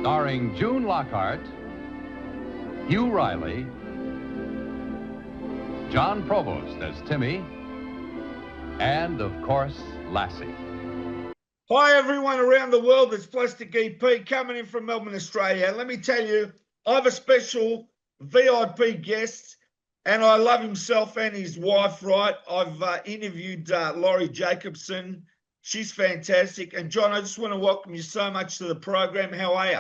Starring June Lockhart, Hugh Riley, John Provost as Timmy, and, of course, Lassie. Hi, everyone around the world. It's Plastic EP coming in from Melbourne, Australia. And let me tell you, I have a special VIP guest, and I love himself and his wife, right? I've interviewed Laurie Jacobson. She's fantastic. And John, I just want to welcome you so much to the program. How are you?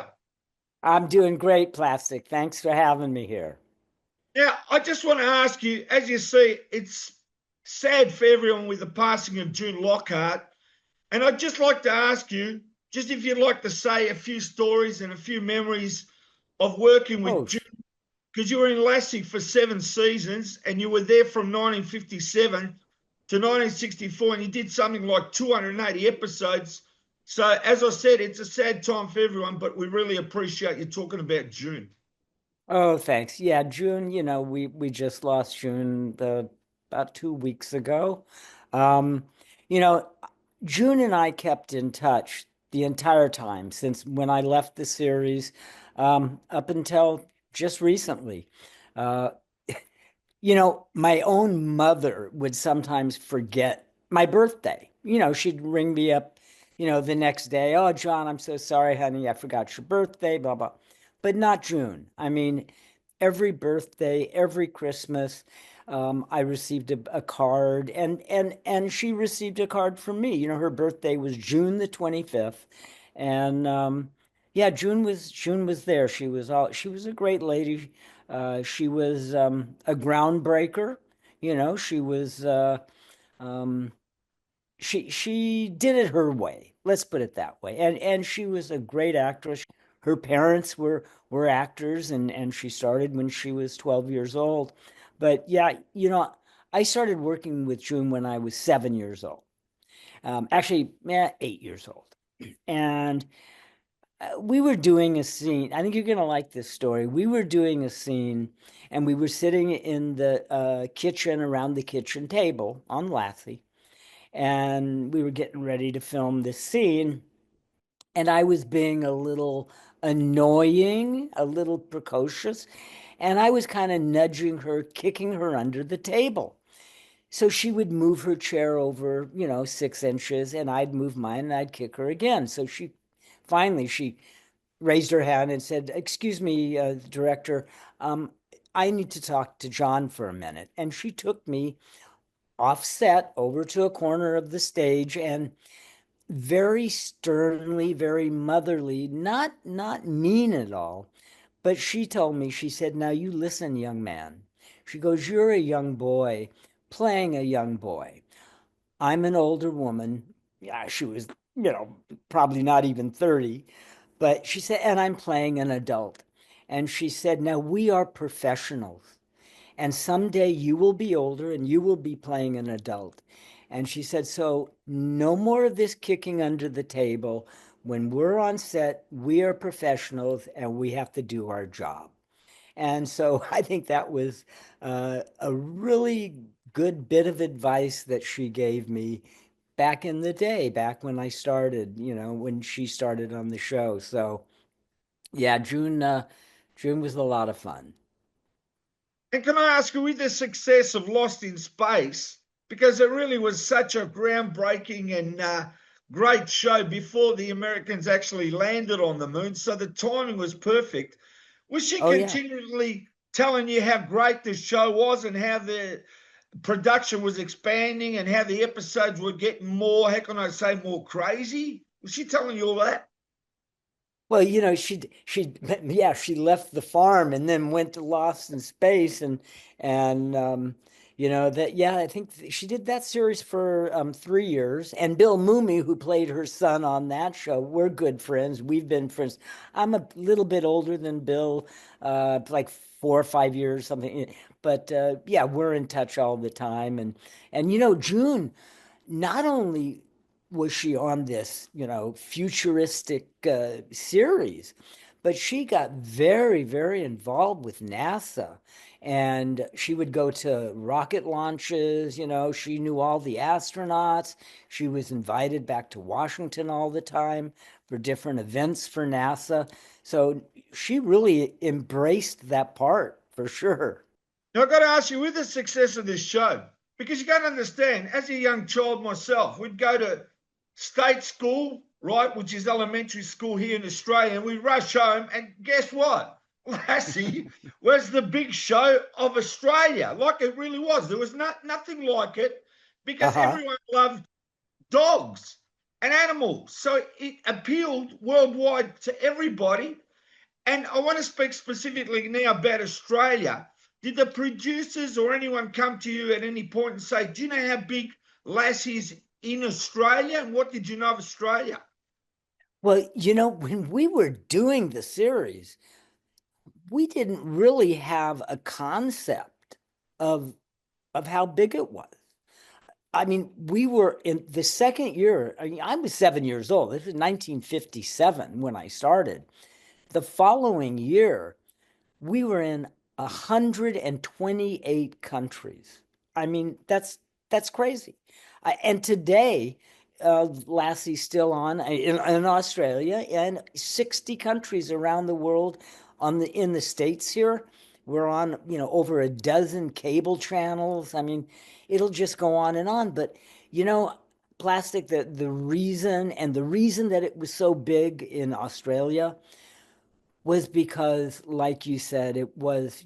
I'm doing great, Plastic. Thanks for having me here. Now, I just want to ask you, as you see, it's sad for everyone with the passing of June Lockhart. And I'd just like to ask you, just if you'd like to say a few stories and a few memories of working with June, because you were in Lassie for 7 seasons and you were there from 1957 to 1964, and you did something like 280 episodes. So, as I said, it's a sad time for everyone, but we really appreciate you talking about June. Oh, thanks. Yeah, June, we just lost June about 2 weeks ago. You know, June and I kept in touch the entire time since when I left the series, up until just recently. Uh, my own mother would sometimes forget my birthday. She'd ring me up, the next day. Oh, John, I'm so sorry, honey. I forgot your birthday, blah, blah. But not June. I mean, every birthday, every Christmas, I received a card, and she received a card from me. Her birthday was June the 25th, and yeah, June was there. She was a great lady. She was a groundbreaker. She was she did it her way. Let's put it that way. And she was a great actress. Her parents were actors, and she started when she was 12 years old. But yeah, I started working with June when I was 7 years old. Actually, 8 years old. And we were doing a scene. I think you're going to like this story. We were doing a scene, and we were sitting in the kitchen around the kitchen table on Lassie, and we were getting ready to film this scene. And I was being a little annoying, a little precocious, and I was kind of nudging her, kicking her under the table. So she would move her chair over, 6 inches, and I'd move mine and I'd kick her again. So she raised her hand and said, "Excuse me, director, I need to talk to John for a minute." And she took me offset over to a corner of the stage and very sternly, very motherly, not mean at all, but she told me, she said, "Now you listen, young man." She goes, "You're a young boy playing a young boy. I'm an older woman." Yeah, she was, probably not even 30. But she said, "And I'm playing an adult." And she said, "Now we are professionals. And someday you will be older and you will be playing an adult." And she said, "So no more of this kicking under the table. When we're on set, we are professionals and we have to do our job." And so I think that was a really good bit of advice that she gave me back in the day, back when I started, when she started on the show. So yeah, June was a lot of fun. And can I ask you, with the success of Lost in Space, because it really was such a groundbreaking and great show before the Americans actually landed on the moon, so the timing was perfect. Was she continually telling you how great the show was and how the production was expanding and how the episodes were getting more, how can I say, more crazy? Was she telling you all that? Well, she left the farm and then went to Lost in Space, and that, yeah, I think she did that series for 3 years. And Bill Mooney, who played her son on that show, we're good friends. We've been friends. I'm a little bit older than Bill, like 4 or 5 years, something. But yeah, we're in touch all the time. And June, not only was she on this, futuristic series, but she got very, very involved with NASA. And she would go to rocket launches, she knew all the astronauts. She was invited back to Washington all the time for different events for NASA. So she really embraced that part for sure. Now, I've got to ask you, with the success of this show, because you got to understand, as a young child myself, we'd go to state school, right, which is elementary school here in Australia, and we'd rush home, and guess what? Lassie was the big show of Australia, like it really was. There was nothing like it because everyone loved dogs and animals. So it appealed worldwide to everybody. And I want to speak specifically now about Australia. Did the producers or anyone come to you at any point and say, do you know how big Lassie is in Australia? And what did you know of Australia? Well, when we were doing the series, we didn't really have a concept of how big it was. I mean, we were in the second year. I was 7 years old. This was 1957 when I started. The following year, we were in 128 countries. I mean, that's crazy. And today, Lassie's still on in Australia and 60 countries around the world. In the States here, we're on over a dozen cable channels. I mean, it'll just go on and on. But Plastic, the reason that it was so big in Australia was because, like you said, it was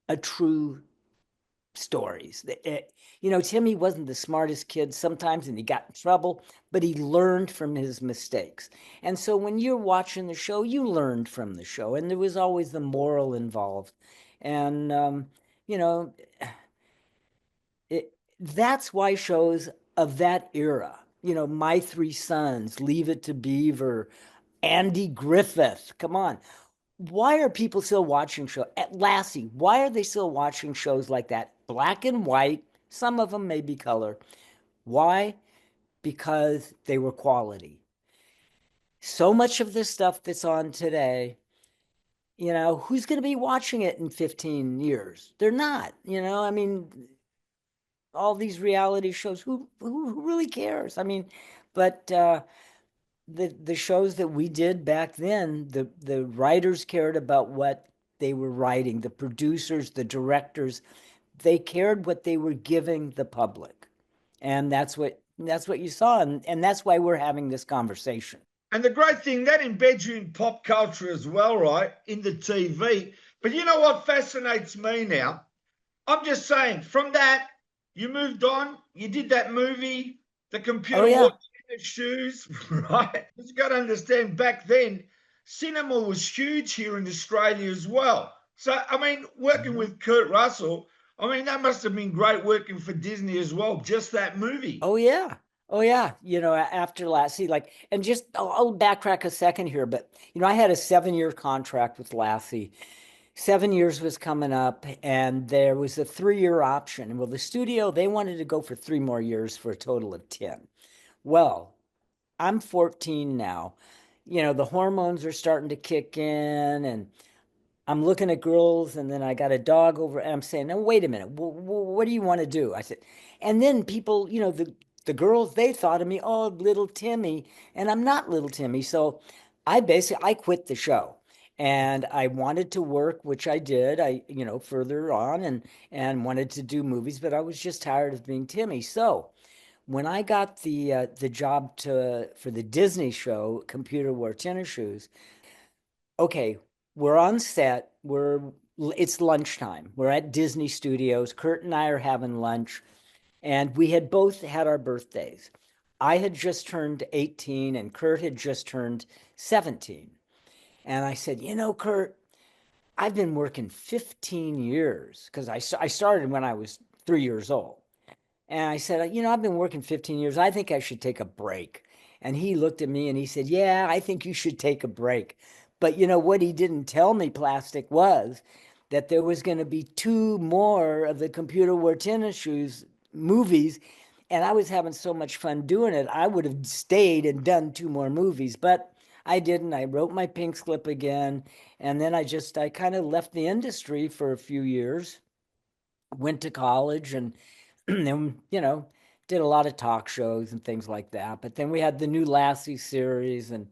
a true stories. Timmy wasn't the smartest kid sometimes, and he got in trouble, but he learned from his mistakes. And so when you're watching the show, you learned from the show, and there was always the moral involved. And you know, that's why shows of that era, My Three Sons, Leave It to Beaver, Andy Griffith, come on. Why are people still watching shows? At Lassie, why are they still watching shows like that? Black and white, some of them may be color. Why? Because they were quality. So much of this stuff that's on today, who's going to be watching it in 15 years? They're not, I mean, all these reality shows, who really cares? I mean, but the shows that we did back then, the writers cared about what they were writing, the producers, the directors, they cared what they were giving the public. And that's what you saw. And that's why we're having this conversation. And the great thing, that embeds you in pop culture as well, right? In the TV. But you know what fascinates me now? I'm just saying, from that, you moved on, you did that movie, the computer shoes, right? You got to understand, back then, cinema was huge here in Australia as well. So, I mean, working with Kurt Russell, I mean, that must have been great working for Disney as well, just that movie. Oh, yeah. Oh, yeah. After Lassie, and just, I'll backtrack a second here, but, I had a 7-year contract with Lassie. 7 years was coming up, and there was a 3-year option. Well, the studio, they wanted to go for 3 more years for a total of 10. Well, I'm 14 now. The hormones are starting to kick in, and I'm looking at girls, and then I got a dog over, and I'm saying, "No, wait a minute. What do you want to do?" I said, and then people, the girls, they thought of me, oh, little Timmy, and I'm not little Timmy. So I quit the show, and I wanted to work, which I did. Further on, and wanted to do movies, but I was just tired of being Timmy. So when I got the job for the Disney show, Computer Wore Tennis Shoes, okay, we're on set. It's lunchtime. We're at Disney Studios. Kurt and I are having lunch, and we had both had our birthdays. I had just turned 18, and Kurt had just turned 17. And I said, Kurt, I've been working 15 years because I started when I was 3 years old. And I said, I've been working 15 years. I think I should take a break. And he looked at me and he said, yeah, I think you should take a break. But what he didn't tell me, Plastic, was that there was going to be 2 more of the Computer Wore Tennis Shoes movies. And I was having so much fun doing it, I would have stayed and done 2 more movies. But I didn't. I wrote my pink slip again, and then I kind of left the industry for a few years, went to college, and then, did a lot of talk shows and things like that. But then we had the new Lassie series, and,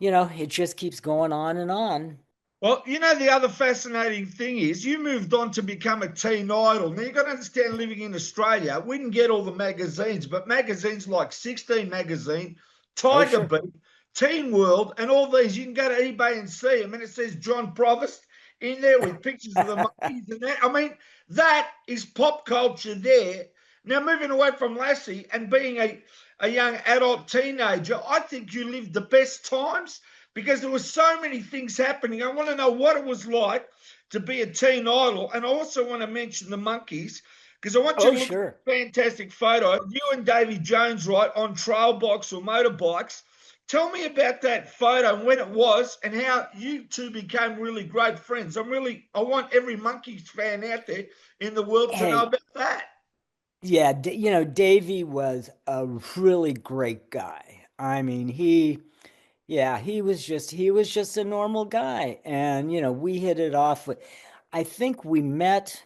it just keeps going on and on. Well, the other fascinating thing is you moved on to become a teen idol. Now, you've got to understand, living in Australia, we didn't get all the magazines, but magazines like 16 Magazine, Oh, Tiger sure. Beat, Teen World, and all these, you can go to eBay and see them. And it says John Provost in there with pictures of the monkeys and that. I mean, that is pop culture there. Now, moving away from Lassie and being a young adult teenager, I think you lived the best times because there were so many things happening. I want to know what it was like to be a teen idol. And I also want to mention the monkeys because I want you Oh, to look sure. at a fantastic photo. You and Davy Jones, right, on trail bikes or motorbikes. Tell me about that photo and when it was and how you two became really great friends. I want every Monkeys fan out there in the world to know Hey, about that. yeah, Davey was a really great guy. I mean, yeah, he was just a normal guy, and we hit it off. I think we met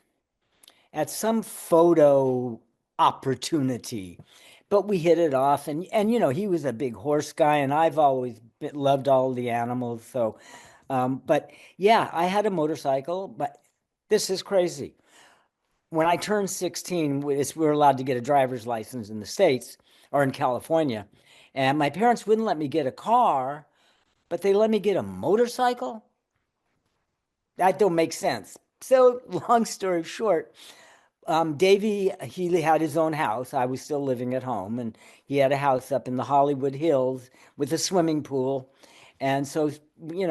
at some photo opportunity, but we hit it off, and he was a big horse guy, and I've always loved all the animals. So, but yeah, I had a motorcycle, but this is crazy. When I turned 16, we're allowed to get a driver's license in the States or in California. And my parents wouldn't let me get a car, but they let me get a motorcycle. That don't make sense. So, long story short, Davey, he had his own house. I was still living at home, and he had a house up in the Hollywood Hills with a swimming pool. And so,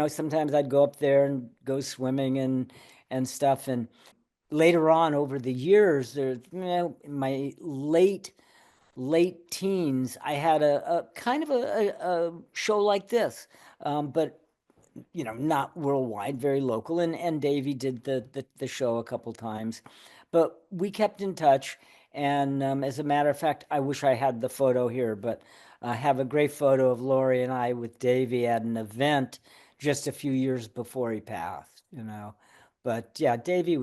sometimes I'd go up there and go swimming and stuff. And later on, over the years, in my late teens, I had a kind of a show like this, but not worldwide, very local. And Davey did the show a couple times, but we kept in touch. And as a matter of fact, I wish I had the photo here, but I have a great photo of Lori and I with Davey at an event just a few years before he passed. But yeah, Davey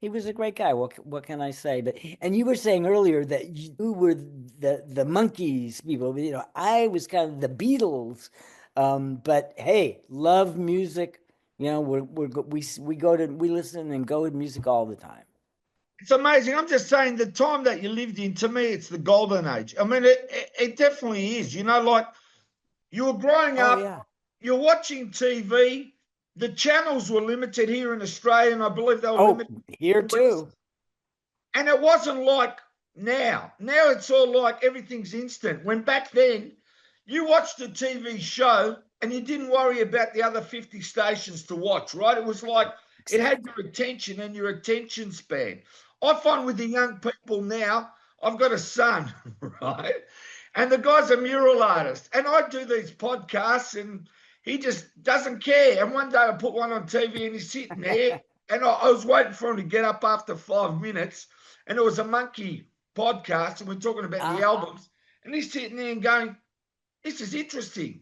he was a great guy. What can I say? But and you were saying earlier that you were the monkeys people. I was kind of the Beatles. But hey, love music. We listen and go to music all the time. It's amazing. I'm just saying the time that you lived in, to me, it's the golden age. I mean, it definitely is. Like you were growing Oh up, yeah. you're watching TV. The channels were limited here in Australia, and I believe they were Oh, limited here in the West. too. And it wasn't like now. Now it's all like everything's instant. When back then, you watched a TV show and you didn't worry about the other 50 stations to watch, right? It was like it had Exactly. your attention and your attention span. I find with the young people now, I've got a son, right? And the guy's a mural artist. And I do these podcasts and he just doesn't care. And one day I put one on TV and he's sitting there and I was waiting for him to get up after 5 minutes. And it was a monkey podcast and we're talking about the Uh, albums. And he's sitting there and going, this is interesting.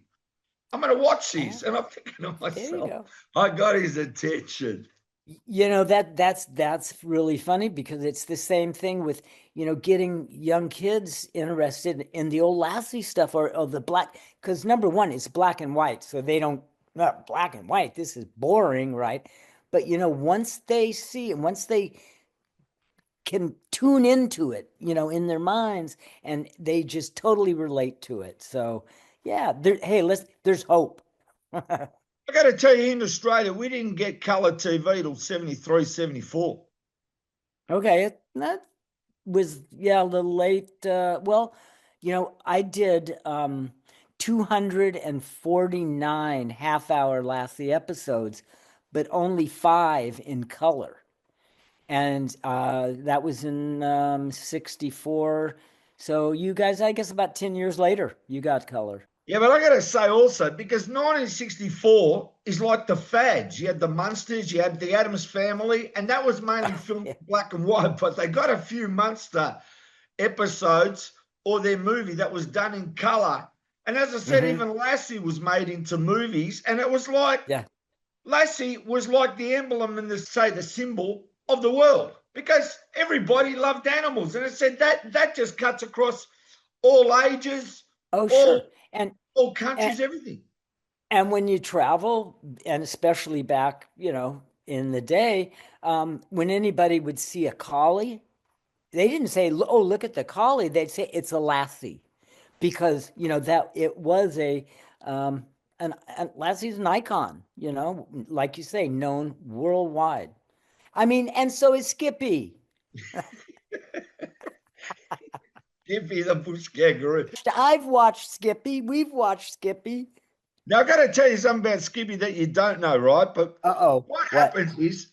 I'm going to watch yeah, this. And I'm thinking to there you myself, go. I got his attention. That's really funny because it's the same thing with getting young kids interested in the old Lassie stuff or the black, because number one, it's black and white, so they don't, not black and white, this is boring, right? But once they see and once they can tune into it, in their minds, and they just totally relate to it. So yeah, hey, there's hope. I got to tell you, in Australia, we didn't get colour TV till 73, 74. Okay, that was, yeah, the late well, I did 249 half-hour Lassie episodes, but only 5 in color. And that was in 64. So you guys, I guess about 10 years later, you got color. Yeah, but I got to say also, because 1964 is like the fads. You had the Munsters, you had the Addams Family, and that was mainly filmed Yeah. in black and white, but they got a few Munster episodes or their movie that was done in colour. And as I said, Hmm. even Lassie was made into movies, and it was like Yeah. Lassie was like the emblem and the symbol of the world because everybody loved animals, and it said that just cuts across all ages, Oh, all sure. all And countries, everything. and when you travel, and especially back, in the day, when anybody would see a collie, they didn't say, "Oh, look at the collie." They'd say it's a Lassie, because that it was um, an Lassie's an icon. Like you say, known worldwide. I mean, and so is Skippy. Give me the bush kangaroo. I've watched Skippy. We've watched Skippy. Now I got to tell you something about Skippy that you don't know, right? But Uh-oh. what What? happens is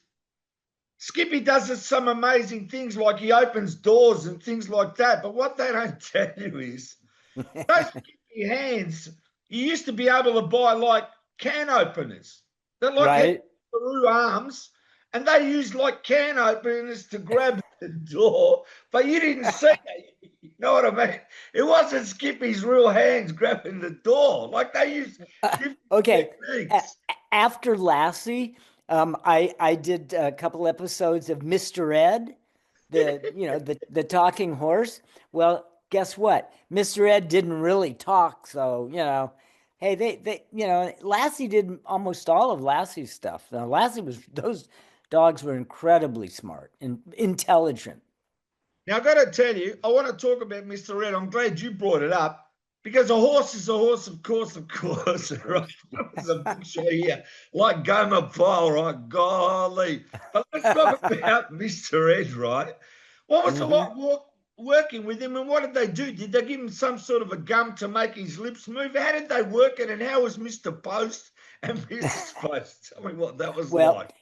Skippy does some amazing things, like he opens doors and things like that. But what they don't tell you is those Skippy hands, you used to be able to buy like can openers. They're like had Right? kangaroo arms, and they used like can openers to grab the door, but you didn't see it. You know what I mean? It wasn't Skippy's real hands grabbing the door. Like they used different Okay. A- techniques. After Lassie, I did a couple episodes of Mr. Ed, the talking horse. Well, guess what? Mr. Ed didn't really talk, so hey, Lassie did almost all of Lassie's stuff. Now, Lassie was those dogs were incredibly smart and intelligent. Now, I got to tell you, I want to talk about Mr. Red. I'm glad you brought it up because a horse is a horse, of course, of course. Right? That was a big show here, like Gomer Pyle, right? Golly. But let's talk about Mr. Ed, right? What was it Hmm. like working with him, and what did they do? Did they give him some sort of a gum to make his lips move? How did they work it, and how was Mr. Post and Mrs. Post? Tell me what that was Well, like.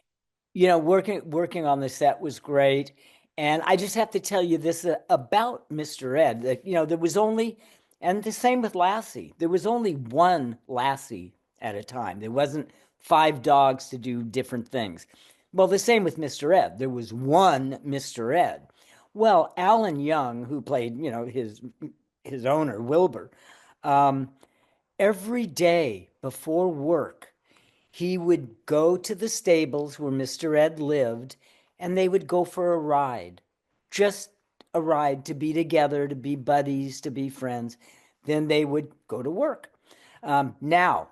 working on the set was great. And I just have to tell you this about Mr. Ed. That there was only, and the same with Lassie. There was only one Lassie at a time. There wasn't five dogs to do different things. Well, the same with Mr. Ed. There was one Mr. Ed. Well, Alan Young, who played, his owner, Wilbur, um, every day before work, he would go to the stables where Mr. Ed lived, and they would go for a ride. Just a ride, to be together, to be buddies, to be friends. Then they would go to work. Now,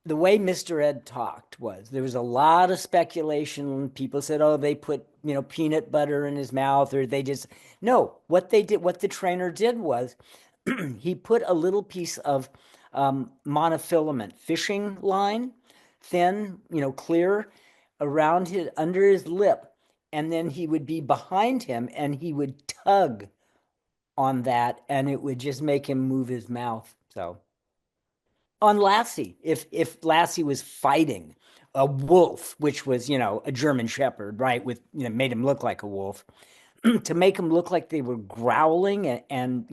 the way Mr. Ed talked was there was a lot of speculation. People said, oh, they put, peanut butter in his mouth, or they just, no, what they did, what the trainer did was he put a little piece of monofilament fishing line, thin, clear, around his, under his lip. And then he would be behind him and he would tug on that, and it would just make him move his mouth. So on Lassie, if Lassie was fighting a wolf, which was a German Shepherd, right, with made him look like a wolf, to make him look like they were growling and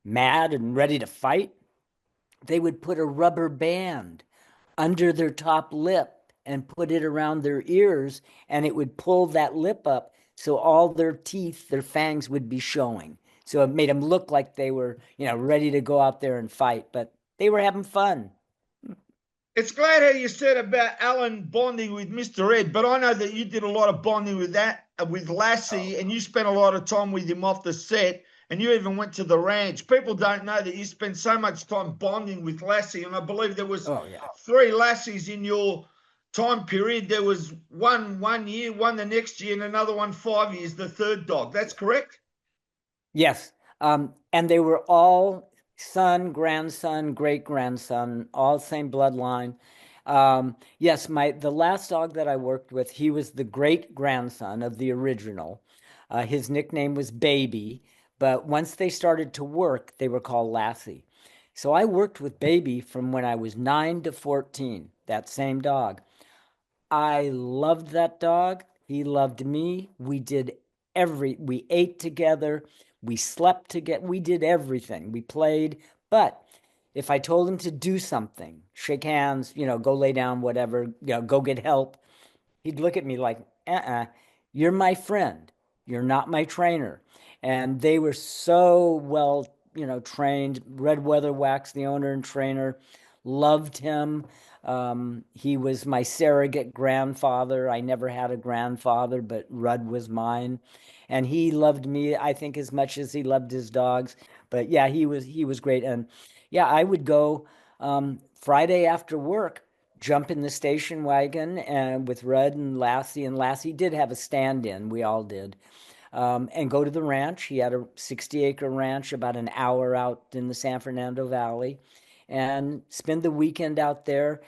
mad and ready to fight, they would put a rubber band under their top lip and put it around their ears, and it would pull that lip up so all their teeth, their fangs would be showing. So it made them look like they were, ready to go out there and fight, but they were having fun. It's glad how you said about Alan bonding with Mr. Ed, but I know that you did a lot of bonding with that with Lassie, and you spent a lot of time with him off the set, and you even went to the ranch. People don't know that you spent so much time bonding with Lassie, and I believe there was Oh, yeah. three Lassies in your time period. There was one year, one the next year, and another one 5 years. The third dog. That's correct. Yes. And they were all son, grandson, great grandson, all same bloodline. Yes, the last dog that I worked with, he was the great grandson of the original. His nickname was Baby, but once they started to work, they were called Lassie. So I worked with Baby from when I was 9 to 14, that same dog. I loved that dog. He loved me. We ate together. We slept together. We did everything. We played. But if I told him to do something, shake hands, go lay down, whatever, go get help, he'd look at me like, you're my friend. You're not my trainer. And they were so well trained. Red Weatherwax, the owner and trainer, loved him. He was my surrogate grandfather. I never had a grandfather, but Rudd was mine. And he loved me, I think, as much as he loved his dogs. But yeah, he was great. And yeah, I would go Friday after work, jump in the station wagon and with Rudd and Lassie did have a stand-in. We all did. And go to the ranch. He had a 60-acre ranch about an hour out in the San Fernando Valley, and spend the weekend out there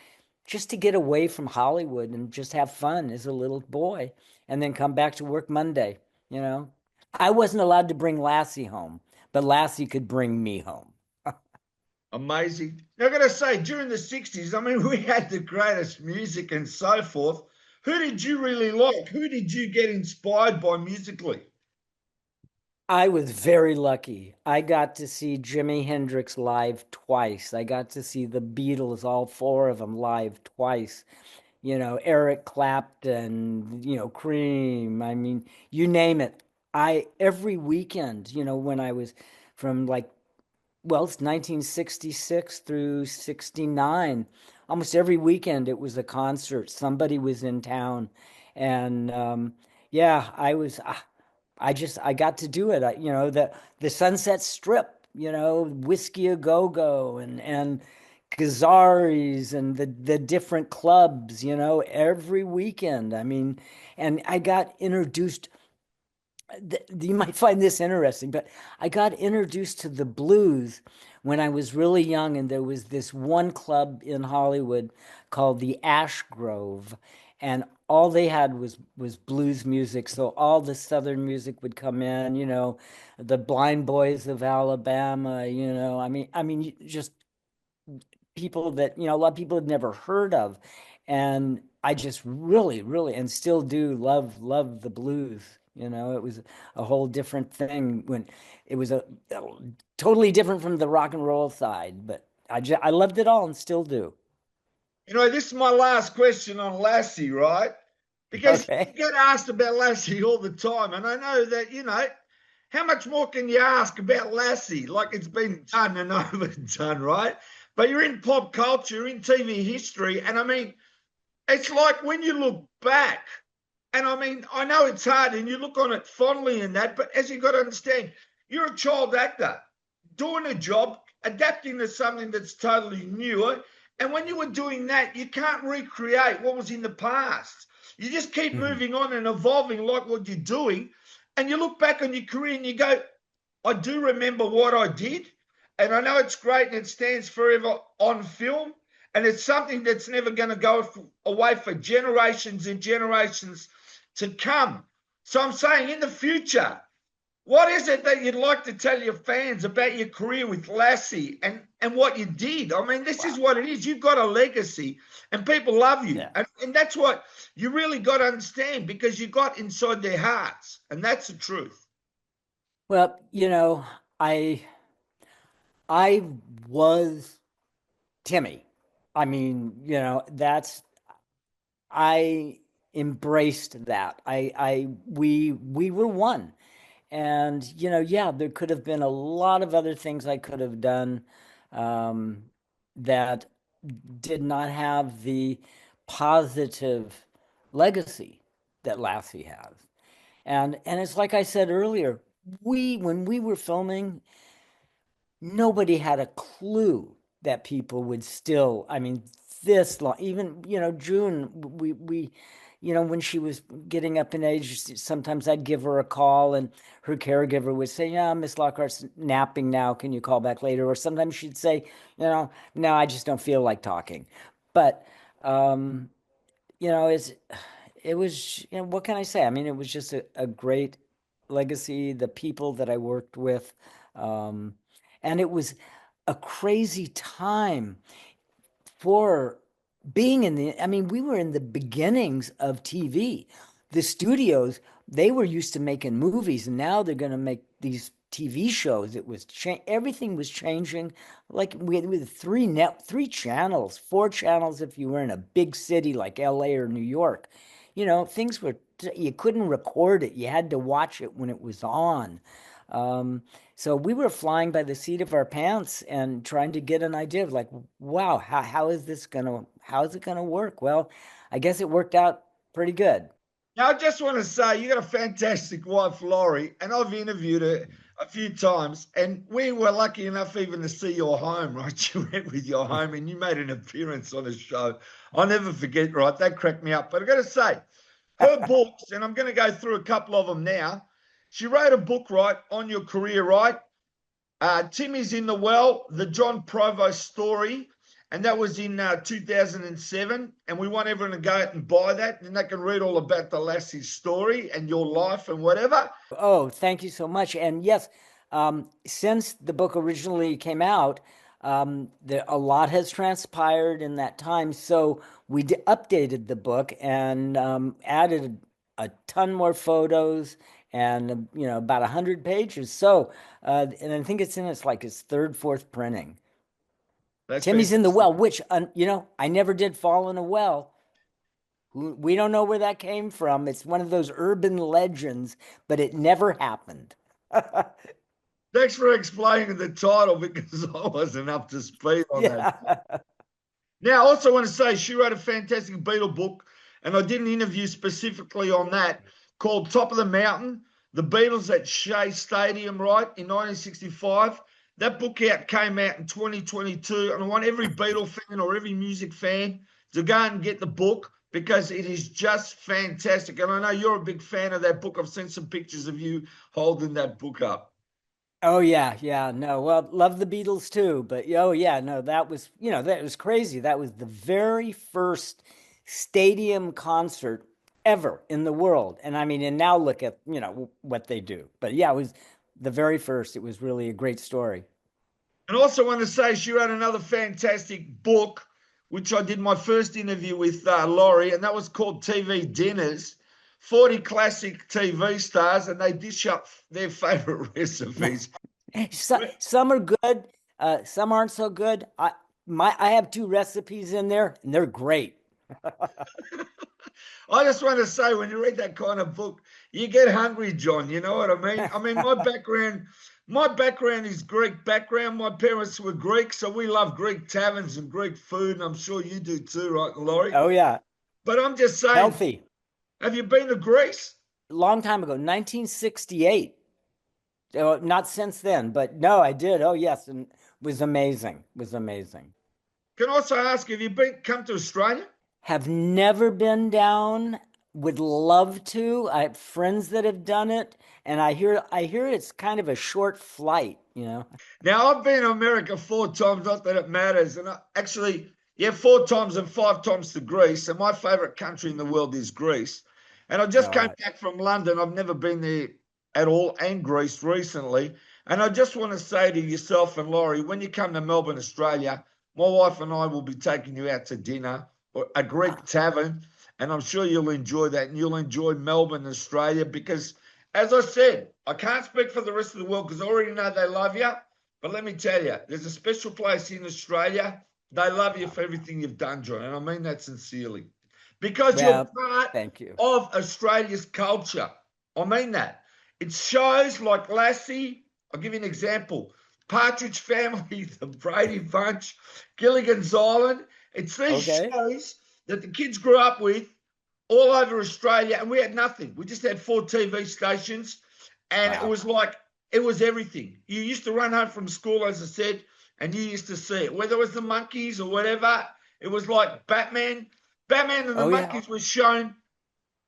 just to get away from Hollywood and just have fun as a little boy, and then come back to work Monday. You know, I wasn't allowed to bring Lassie home, but Lassie could bring me home. Amazing. Now, I got to say, during the 60s, I mean, we had the greatest music and so forth. Who did you really like? Who did you get inspired by musically? I was very lucky. I got to see Jimi Hendrix live twice. I got to see the Beatles, all four of them, live twice. Eric Clapton, Cream. I mean, you name it. I every weekend, when I was from it's 1966 through 69. Almost every weekend it was a concert. Somebody was in town. And yeah, I got to do it. The Sunset Strip, Whiskey A Go Go and Gazzari's and the different clubs, every weekend. I mean, and I got introduced. You might find this interesting, but I got introduced to the blues when I was really young, and there was this one club in Hollywood called the Ash Grove, and all they had was blues music. So all the Southern music would come in, the Blind Boys of Alabama, just people that a lot of people had never heard of, and I just really, really, and still do love the blues. It was a whole different thing when it was a totally different from the rock and roll side, but I loved it all and still do. This is my last question on Lassie, right? Because Okay. you get asked about Lassie all the time, and I know that how much more can you ask about Lassie? Like, it's been done and overdone, right? But you're in pop culture, in TV history, and I mean, it's like when you look back, and I mean, I know it's hard and you look on it fondly and that, but as you got to understand, you're a child actor doing a job, adapting to something that's totally new. And when you were doing that, you can't recreate what was in the past. You just keep moving on and evolving like what you're doing. And you look back on your career and you go, I do remember what I did. And I know it's great and it stands forever on film. And it's something that's never going to go away for generations and generations to come. So I'm saying, in the future, what is it that you'd like to tell your fans about your career with Lassie and what you did? I mean, this is what it is. You've got a legacy and people love you. Yeah. And that's what you really got to understand, because you got inside their hearts. And that's the truth. Well, I was Timmy. I mean, I embraced that. We were one. And, yeah, there could have been a lot of other things I could have done um, that did not have the positive legacy that Lassie has. And it's like I said earlier, when we were filming, nobody had a clue that people would still, I mean, this long, even, June, when she was getting up in age, sometimes I'd give her a call and her caregiver would say, yeah, Miss Lockhart's napping now. Can you call back later? Or sometimes she'd say, no, I just don't feel like talking. But, you know, it's, it was, what can I say? I mean, it was just a great legacy, the people that I worked with. Um, and it was a crazy time for being in I mean, we were in the beginnings of TV. The studios, they were used to making movies, and now they're going to make these TV shows. It was everything was changing. Like we had three channels, four channels if you were in a big city like LA or New York. Things were, you couldn't record it. You had to watch it when it was on. So we were flying by the seat of our pants and trying to get an idea of like, wow, how is it gonna work? Well, I guess it worked out pretty good. Now, I just want to say you got a fantastic wife, Laurie, and I've interviewed her a few times, and we were lucky enough even to see your home, right? You went with your home and you made an appearance on the show. I'll never forget, right? That cracked me up. But I got to say, her books, and I'm going to go through a couple of them now. She wrote a book, right, on your career, right? Timmy's in the Well, the John Provost story. And that was in 2007. And we want everyone to go out and buy that. And they can read all about the Lassie story and your life and whatever. Oh, thank you so much. And yes, since the book originally came out, a lot has transpired in that time. So we updated the book and added a ton more photos and about 100 pages. So, and I think it's like its third, fourth printing. That's Timmy's in the fantastic. well, which I never did fall in a well. We don't know where that came from. It's one of those urban legends, but it never happened. Thanks for explaining the title because I wasn't up to speed on that. Yeah. Now, I also want to say she wrote a fantastic Beatle book, and I did an interview specifically on that called Top of the Mountain, the Beatles at Shea Stadium, right, in 1965. That book came out in 2022, and I want every Beatle fan or every music fan to go and get the book because it is just fantastic. And I know you're a big fan of that book. I've seen some pictures of you holding that book up. Oh yeah, yeah. No, well, love the Beatles too, but oh yeah, no, that was crazy. That was the very first stadium concert ever in the world. And I mean, and now look at, what they do. But yeah, it was the very first. It was really a great story. And also want to say she wrote another fantastic book, which I did my first interview with Laurie, and that was called TV Dinners. 40 classic TV stars, and they dish up their favorite recipes. Some are good, some aren't so good. I have two recipes in there, and they're great. I just want to say, when you read that kind of book, you get hungry, John. You know what I mean? I mean, my background is Greek background. My parents were Greek, so we love Greek taverns and Greek food, and I'm sure you do too, right, Laurie? Oh yeah, But I'm just saying, healthy. have you been to Greece? Long time ago, 1968. Oh, not since then, but no, I did. Oh yes, and it was amazing. It was amazing. Can I also ask, have you come to Australia? Have never been down. Would love to. I have friends that have done it, and I hear it's kind of a short flight. Now, I've been to America 4 times, not that it matters. And actually, yeah, 4 times and 5 times to Greece. And my favorite country in the world is Greece. And I just All came right. back from London. I've never been there at all, and Greece recently. And I just want to say to yourself and Laurie, when you come to Melbourne, Australia, my wife and I will be taking you out to dinner or a Greek tavern. And I'm sure you'll enjoy that. And you'll enjoy Melbourne, Australia, because as I said, I can't speak for the rest of the world because I already know they love you. But let me tell you, there's a special place in Australia. They love you for everything you've done, John. And I mean that sincerely. Because you're Well, part thank you. of Australia's culture. I mean that. It's shows like Lassie. I'll give you an example. Partridge Family, The Brady Bunch, Gilligan's Island. It's these Okay. shows that the kids grew up with all over Australia, and we had nothing. We just had 4 TV stations, and it Wow. was like, it was everything. You used to run home from school, as I said, and you used to see it. Whether it was the Monkeys or whatever, it was like Batman. Batman and the Oh yeah. Monkeys was shown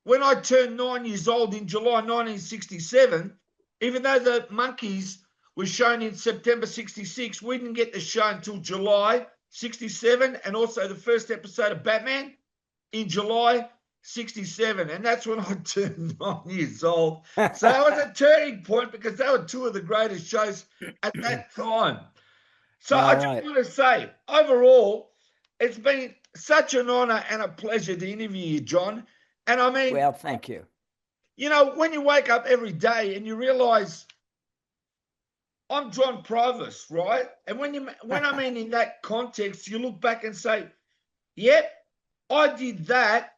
when I turned 9 years old in July 1967. Even though the Monkeys was shown in September 66, we didn't get the show until July 67, and also the first episode of Batman in July 67. And that's when I turned 9 years old. So it was a turning point because they were two of the greatest shows at that time. So I All just right. want to say, overall, it's been such an honor and a pleasure to interview you, John. And I mean, Well, thank you. when you wake up every day and you realize I'm John Provost, right? And when I mean in that context, you look back and say, yep, I did that.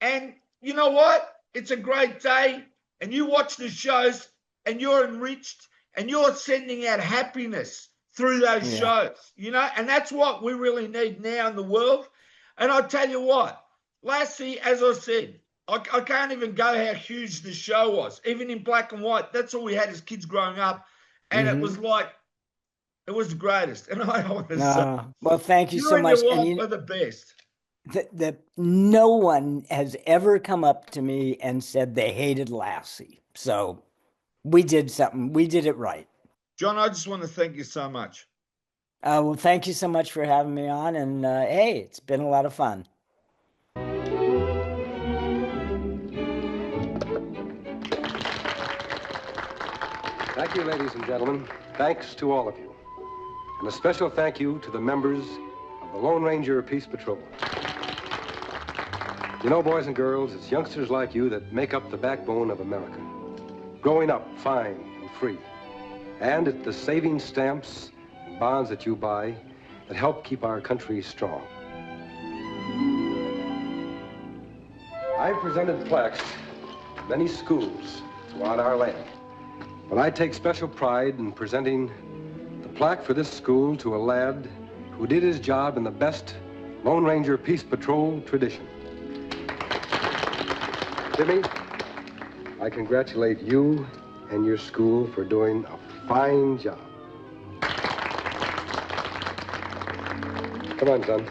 And you know what? It's a great day. And you watch the shows and you're enriched and you're sending out happiness through those shows, you know, and that's what we really need now in the world. And I tell you what, Lassie, as I said, I can't even go how huge the show was, even in black and white. That's all we had as kids growing up. And it was like, it was the greatest. And I want to say, well, thank you so and much. your And wife are the best. No one has ever come up to me and said they hated Lassie. So we did something. We did it right. John, I just want to thank you so much. Well, thank you so much for having me on. And hey, it's been a lot of fun. Thank you, ladies and gentlemen. Thanks to all of you. And a special thank you to the members of the Lone Ranger Peace Patrol. You know, boys and girls, it's youngsters like you that make up the backbone of America. Growing up fine and free. And it's the saving stamps and bonds that you buy that help keep our country strong. I've presented plaques to many schools throughout our land. But I take special pride in presenting the plaque for this school to a lad who did his job in the best Lone Ranger Peace Patrol tradition. Timmy, I congratulate you and your school for doing a fine job. Come on, son.